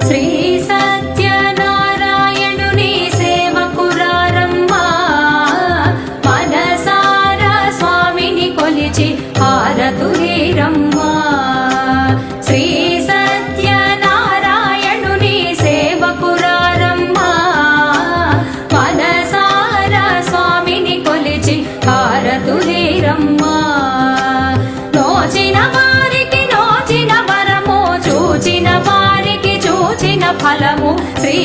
శ్రీ సత్యనారాయణుని సేవకురారమ్మా మనసారా స్వామిని కొలిచి హారతులేరమ్మా శ్రీ సత్యనారాయణుని సేవకురారమ్మా మనసారా స్వామిని కొలిచి హారతులేరమ్మా నోచిన వారికి నోచిన వరము చూచిన వారికి చూచిన ఫలము శ్రీ